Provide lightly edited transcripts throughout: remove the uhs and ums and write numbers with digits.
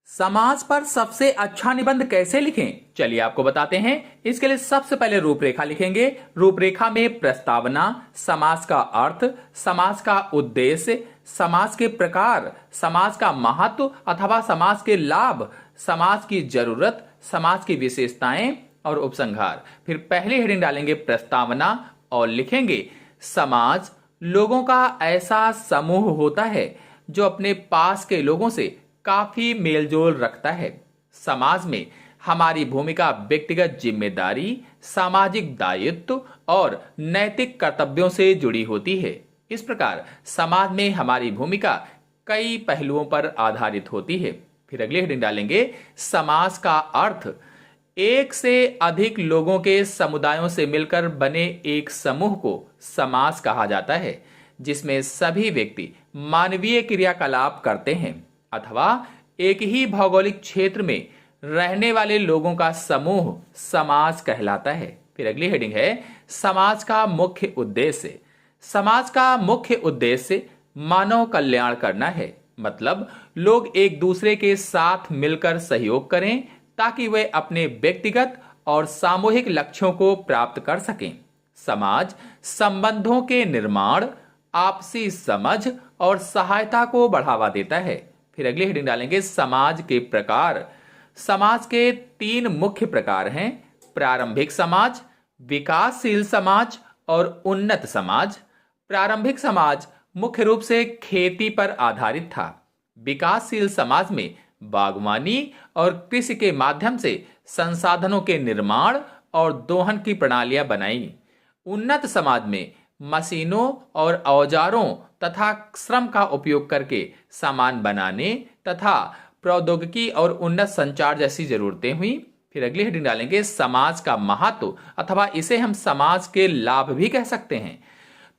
समाज पर सबसे अच्छा निबंध कैसे लिखें, चलिए आपको बताते हैं। इसके लिए सबसे पहले रूपरेखा लिखेंगे। रूपरेखा में प्रस्तावना, समाज का अर्थ, समाज का उद्देश्य, समाज के प्रकार, समाज का महत्व अथवा समाज के लाभ, समाज की जरूरत, समाज की विशेषताएं और उपसंहार। फिर पहली हेडिंग डालेंगे प्रस्तावना और लिखेंगे समाज लोगों का ऐसा समूह होता है जो अपने पास के लोगों से काफी मेलजोल रखता है। समाज में हमारी भूमिका व्यक्तिगत जिम्मेदारी, सामाजिक दायित्व और नैतिक कर्तव्यों से जुड़ी होती है। इस प्रकार समाज में हमारी भूमिका कई पहलुओं पर आधारित होती है। फिर अगली हेडिंग डालेंगे समाज का अर्थ। एक से अधिक लोगों के समुदायों से मिलकर बने एक समूह को समाज कहा जाता है, जिसमें सभी व्यक्ति मानवीय क्रियाकलाप करते हैं अथवा एक ही भौगोलिक क्षेत्र में रहने वाले लोगों का समूह समाज कहलाता है। फिर अगली हेडिंग है समाज का मुख्य उद्देश्य। समाज का मुख्य उद्देश्य मानव कल्याण करना है, मतलब लोग एक दूसरे के साथ मिलकर सहयोग करें ताकि वे अपने व्यक्तिगत और सामूहिक लक्ष्यों को प्राप्त कर सकें। समाज संबंधों के निर्माण, आपसी समझ और सहायता को बढ़ावा देता है। फिर अगली हेडिंग डालेंगे समाज के प्रकार। समाज के 3 मुख्य प्रकार हैं: प्रारंभिक समाज, विकासशील समाज और उन्नत समाज। प्रारंभिक समाज मुख्य रूप से खेती पर आधारित था। विकासशील समाज में बागवानी और कृषि के माध्यम से संसाधनों के निर्माण और दोहन की प्रणालियां बनाई। उन्नत समाज में मशीनों और औजारों तथा श्रम का उपयोग करके सामान बनाने तथा प्रौद्योगिकी और उन्नत संचार जैसी जरूरतें हुई। फिर अगली हेडिंग डालेंगे समाज का महत्व, अथवा इसे हम समाज के लाभ भी कह सकते हैं।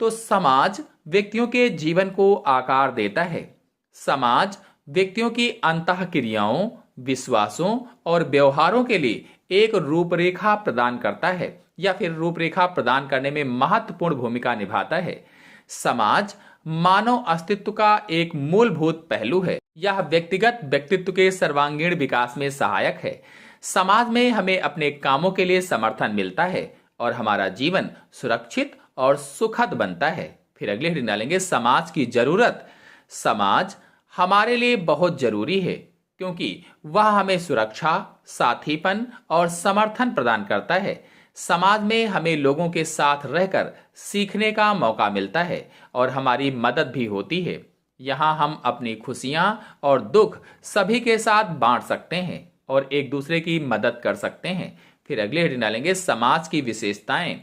तो समाज व्यक्तियों के जीवन को आकार देता है। समाज व्यक्तियों की अंतःक्रियाओं, विश्वासों और व्यवहारों के लिए एक रूपरेखा प्रदान करता है या फिर रूपरेखा प्रदान करने में महत्वपूर्ण भूमिका निभाता है। समाज मानव अस्तित्व का एक मूलभूत पहलू है। यह व्यक्तिगत व्यक्तित्व के सर्वांगीण विकास में सहायक है। समाज में हमें अपने कामों के लिए समर्थन मिलता है और हमारा जीवन सुरक्षित और सुखद बनता है। फिर अगले हेडिंग डालेंगे समाज की जरूरत। समाज हमारे लिए बहुत जरूरी है क्योंकि वह हमें सुरक्षा, साथीपन और समर्थन प्रदान करता है। समाज में हमें लोगों के साथ रहकर सीखने का मौका मिलता है और हमारी मदद भी होती है। यहाँ हम अपनी खुशियाँ और दुख सभी के साथ बांट सकते हैं और एक दूसरे की मदद कर सकते हैं। फिर अगले हेडिंग डालेंगे समाज की विशेषताएं।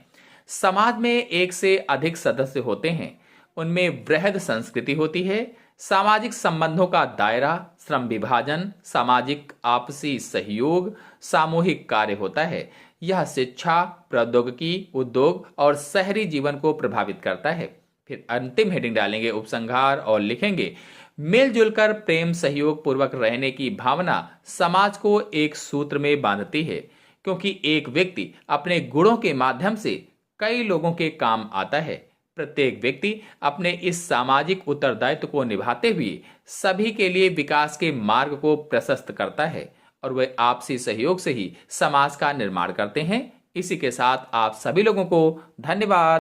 समाज में एक से अधिक सदस्य होते हैं, उनमें वृहद संस्कृति होती है। सामाजिक संबंधों का दायरा, श्रम विभाजन, सामाजिक आपसी सहयोग, सामूहिक कार्य होता है। यह शिक्षा, प्रौद्योगिकी, उद्योग और शहरी जीवन को प्रभावित करता है। फिर अंतिम हेडिंग डालेंगे उपसंहार और लिखेंगे मिलजुल कर प्रेम सहयोग पूर्वक रहने की भावना समाज को एक सूत्र में बांधती है, क्योंकि एक व्यक्ति अपने गुणों के माध्यम से कई लोगों के काम आता है। प्रत्येक व्यक्ति अपने इस सामाजिक उत्तरदायित्व को निभाते हुए सभी के लिए विकास के मार्ग को प्रशस्त करता है और वे आपसी सहयोग से ही समाज का निर्माण करते हैं। इसी के साथ आप सभी लोगों को धन्यवाद।